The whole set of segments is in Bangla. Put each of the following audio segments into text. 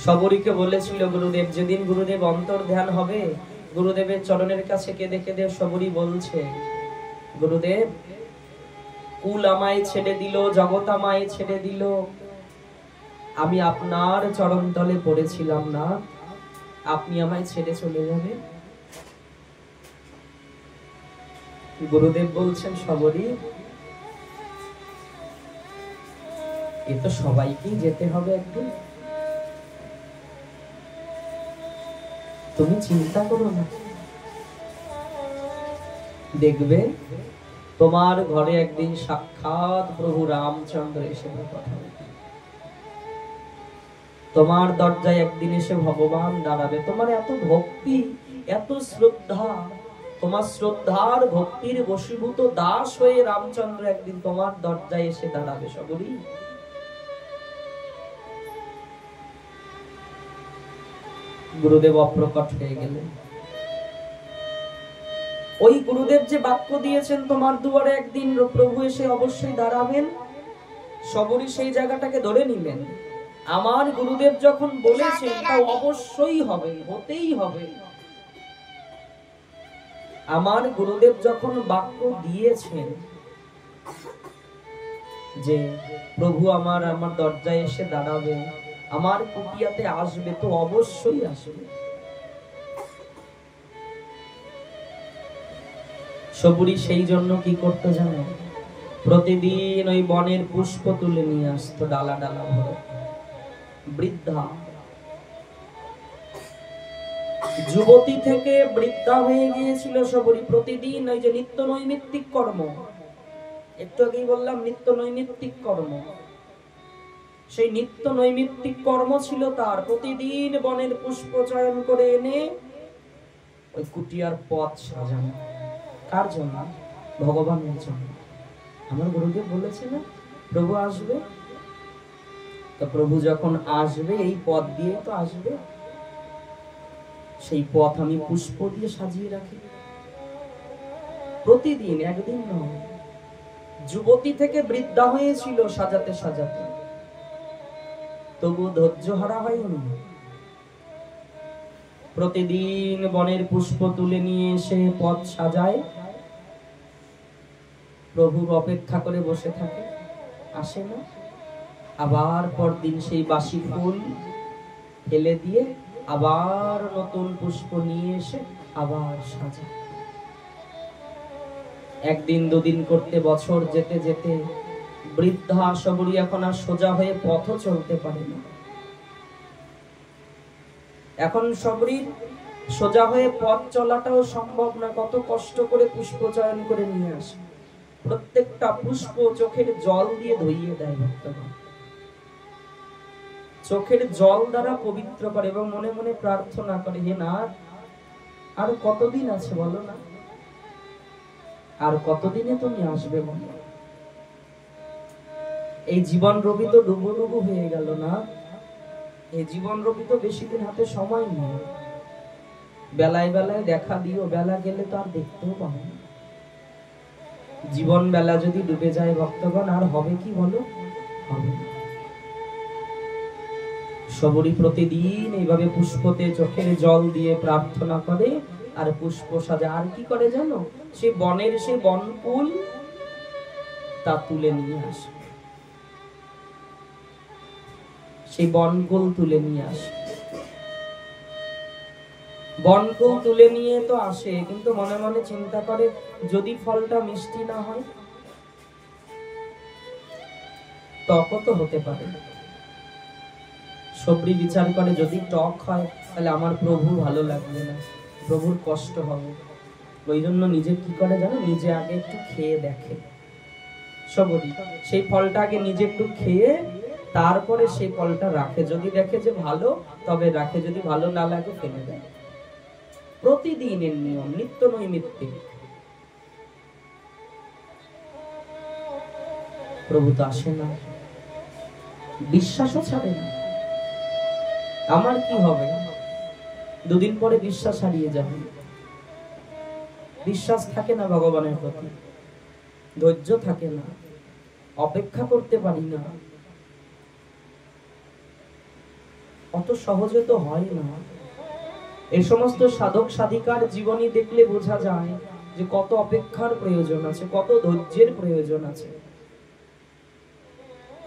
শবরীকে বলেছিল গুরুদেব, যেদিন গুরুদেব অন্তর ধ্যান হবে, গুরুদেবের চরণের কাছে কেঁদে কেঁদে শবরী বলছে, গুরুদেব কুল আমায় ছেড়ে দিল, জগৎ আমায় ছেড়ে দিল, আমি আপনার চরণ তলে পড়েছিলাম না, আপনি আমায় ছেড়ে চলে যাবেন? গুরুদেব বলছেন, শবরী এ তো সবাইকেই যেতে হবে একদিন, তুমি চিন্তা করো না, দেখবে তোমার ঘরে একদিন সাক্ষাৎ প্রভু রামচন্দ্র এসে কথা বলবে, তোমার দরজায় একদিন এসে ভগবান দাঁড়াবে। তোমার এত ভক্তি, এত শ্রদ্ধা, তোমার শ্রদ্ধার ভক্তির বশীভূত দাস হয়ে রামচন্দ্র একদিন তোমার দরজায় এসে দাঁড়াবে। শবরী গুরুদেব অপ্রকট হয়ে গেলেন। ওই গুরুদেব যে বাক্য দিয়েছেন তোমার দুয়ারে একদিন প্রভু এসে অবশ্যই দাঁড়াবেন, শবরী সেই জায়গাটাকে ধরে নিলেন। আমার গুরুদেব যখন বলেছেন তা অবশ্যই হবে, হতেই হবে। আমার গুরুদেব যখন বাক্য দিয়েছেন যে প্রভু আমার দরজায় এসে দাঁড়াবে, আমার কুটিয়াতে আসবে, তো অবশ্যই আসবে। শবরী সেই জন্য কি করতে জানো? প্রতিদিন ওই বনের পুষ্প তুলে নিয়ে আসতো ডালা ডালা ভরে। বৃদ্ধা, যুবতী থেকে বৃদ্ধা হয়ে গিয়েছিল শবরী। প্রতিদিন ওই যে নিত্য নৈমিত্তিক কর্ম, একটু আগেই বললাম নিত্য নৈমিত্তিক কর্ম, সেই নিত্য নৈমিত্তিক কর্ম ছিল তার। প্রতিদিন বনের পুষ্প চয়ন করে এনে ওই কুটিয়ার পথ সাজানো। কার জন্য? ভগবানের জন্য। আমার গুরুদেব বলেছে না প্রভু আসবে, তো প্রভু যখন আসবে এই পথ দিয়ে তো আসবে, সেই পথ আমি পুষ্প দিয়ে সাজিয়ে রাখি প্রতিদিন, একদিন নয়। যুবতী থেকে বৃদ্ধা হয়েছিল সাজাতে সাজাতে, তবু ধৈর্য হারা হয়নি। প্রতিদিন বনের পুষ্প তুলে নিয়ে এসে পথ সাজায়, প্রভুর অপেক্ষা করে বসে থাকে, আসে না। আবার পরদিন সেই বাসি ফুল ফেলে দিয়ে আবার নতুন পুষ্প নিয়ে এসে আবার সাজায়। একদিন দুদিন করতে বছর যেতে যেতে বৃদ্ধা শবরী এখন আর সোজা হয়ে পথও চলতে পারে না। এখন শবরীর সোজা হয়ে পথ চলাটাও সম্ভব না, কত কষ্ট করে পুষ্প চয়ন করে নিয়ে আসে। প্রত্যেকটা পুষ্প চোখের জল দিয়ে ধুইয়ে দেয় ভক্তগণ, চোখের জল দ্বারা পবিত্র করে এবং মনে মনে প্রার্থনা করে, হে না, আর কতদিন আছে বলো না, আর কতদিনে তুমি আসবে বলো। এই জীবন রবি তো ডুবো ডুবো হয়ে গেল না, এই জীবন রবি তো বেশি দিন হাতে সময় নেই। বেলায় বেলায় দেখা দিও, বেলা গেলে তো আর দেখতেও পাবো না। জীবন বেলা যদি ডুবে যায় ভক্তগণ, আর হবে কি বলো? হবে না। শবরী প্রতিদিন এইভাবে পুষ্পতে চোখের জল দিয়ে প্রার্থনা করে আর পুষ্প সাজা। আর কি করে জানো? সে বনের সে বনফুল তা তুলে নিয়ে আসে, সেই বনফুল তুলে নিয়ে আসে। বনফুল তুলে নিয়ে তো আসে, কিন্তু মনে মনে চিন্তা করে যদি ফলটা মিষ্টি না হয়, টকও তো হতে পারে। শবরী বিচার করে যদি টক হয় তাহলে আমার প্রভু ভালো লাগবে না, প্রভুর কষ্ট হবে। ওই জন্য নিজে কি করে জানো? নিজে আগে একটু খেয়ে দেখে শবরী। সেই ফলটা আগে নিজে একটু খেয়ে তারপরে সেই ফলটা রাখে। যদি দেখে যে ভালো তবে রাখে, যদি ভালো না লাগে ফেলে দেয়। প্রতিদিনের নিয়ম, নিত্য নৈমিত্তিক। প্রভু তো আসে না, বিশ্বাসও ছাড়ে না। আমার কি হবে? দুদিন পরে বিশ্বাস হারিয়ে যাবে, বিশ্বাস থাকে না ভগবানের প্রতি, ধৈর্য থাকে না, অপেক্ষা করতে পারি না। অত সহজে তো হয় না। এই সমস্ত সাধক সাধিকার জীবনী দেখলে বোঝা যায় যে কত অপেক্ষার প্রয়োজন আছে, কত ধৈর্যের প্রয়োজন আছে,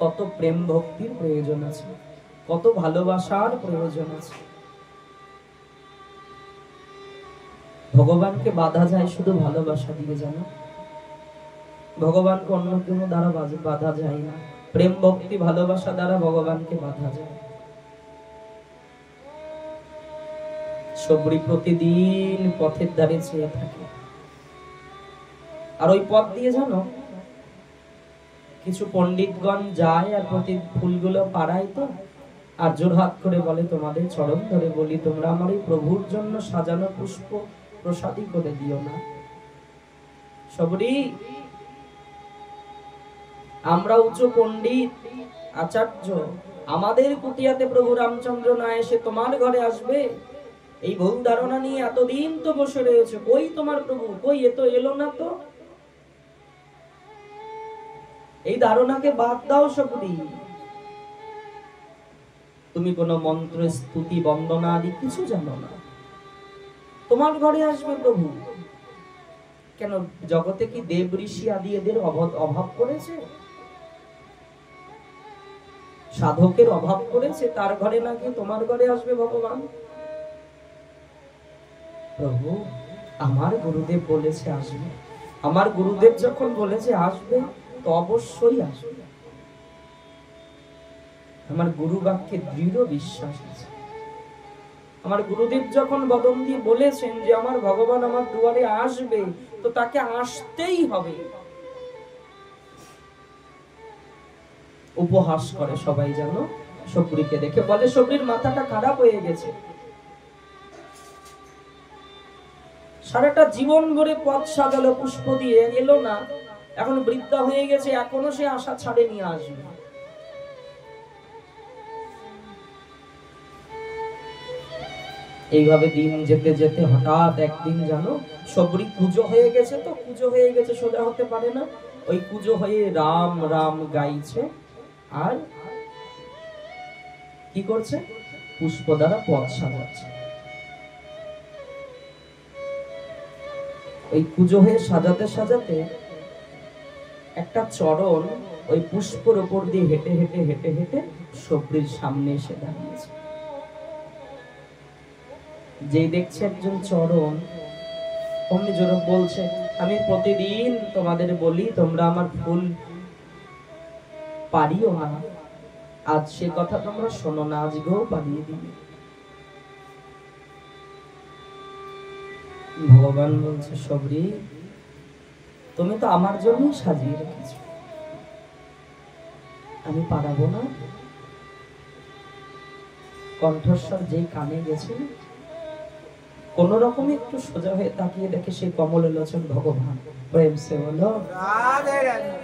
কত প্রেম ভক্তির প্রয়োজন আছে, কত ভালোবাসার প্রয়োজন আছে। ভগবানকে বাধা যায় শুধু ভালোবাসা দিয়ে, জানো? ভগবানকে অন্য কোনো দ্বারা বাধা যায় না। প্রেম ভক্তি ভালোবাসা দ্বারা ভগবানকে বাধা যায়। সবরি প্রতিদিন পথের ধারে চেয়ে থাকে, আর ওই পথ দিয়ে জানো কিছু পণ্ডিতগণ যায় আর প্রতি ফুলগুলো পাড়ায় তো, আর জোরহাত করে বলে তোমাদের চরণ ধরে বলি তোমরা আমার এই প্রভুর জন্য সাজানো পুষ্প প্রসাদী করে দিও না। সবরি, আমরা উচ্চ পণ্ডিত আচার্য, আমাদের কুটিয়াতে প্রভু রামচন্দ্র না এসে তোমার ঘরে আসবে, এই ভুল ধারণা নিয়ে এতদিন তো বসে রয়েছে। কই তোমার প্রভু, কই? এ তো এলো না তো। এই ধারণাকে বাদ দাও সবরি। তুমি কোন মন্ত্র স্তুতি বন্দনা আদি কিছু জানো না। তোমার ঘরে আসবে প্রভু। কেন জগতে কি দেব ঋষি আদি এদের অভাব করেছে? সাধকের অভাব করেছে? তার ঘরে নাকি তোমার ঘরে আসবে ভগবান? প্রভু আমার গুরুদেব বলেছে আসবে, আমার গুরুদেব যখন বলেছে আসবে তো অবশ্যই আসবে। আমার গুরু বাক্যে দৃঢ় বিশ্বাস আছে। আমার গুরুদেব যখন বদন দিয়ে বলেছেন যে আমার ভগবান আমার দুয়ারে আসবে, তো তাকে আসতেই হবে। উপহাস করে সবাই জানো সবরিকে দেখে, বলে সবরির মাথাটা খারাপ হয়ে গেছে, সারাটা জীবন ভরে পথ সাজালো পুষ্প দিয়ে, এলো না, এখন বৃদ্ধা হয়ে গেছে, এখনো সে আশা ছাড়ে নিয়ে আসবে। এইভাবে দিন যেতে যেতে হঠাৎ একদিন জানো সবরি কুজো হয়ে গেছে। তো কুজো হয়ে গেছে, সোজা হতে পারে না। ওই কুজো হয়ে রাম রাম গাইছে আর কি করছে? পুষ্প দ্বারা পথ সাজাচ্ছে। ওই কুজো হয়ে সাজাতে সাজাতে একটা চরণ ওই পুষ্পর উপর দিয়ে হেঁটে হেঁটে হেঁটে হেঁটে সবরির সামনে এসে দাঁড়িয়েছে। যেই দেখছে একজন চরণ, অমনি জোরে বলছে আমি প্রতিদিন তোমাদের বলি তোমরা আমার ফুল পারিও না, আজ সে কথা তোমরা শোনো না, আজকেও পারিয়ে দিবে। ভগবান বলছে সবরি তুমি তো আমার জন্যই সাজিয়ে রেখেছ, আমি পারাবো না? কণ্ঠস্বর যেই কানে গেছে, কোন রকম একটু সোজা হয়ে তাকিয়ে দেখে সেই কমল লোচন ভগবান। প্রেম সে বলো রাধে রাধে।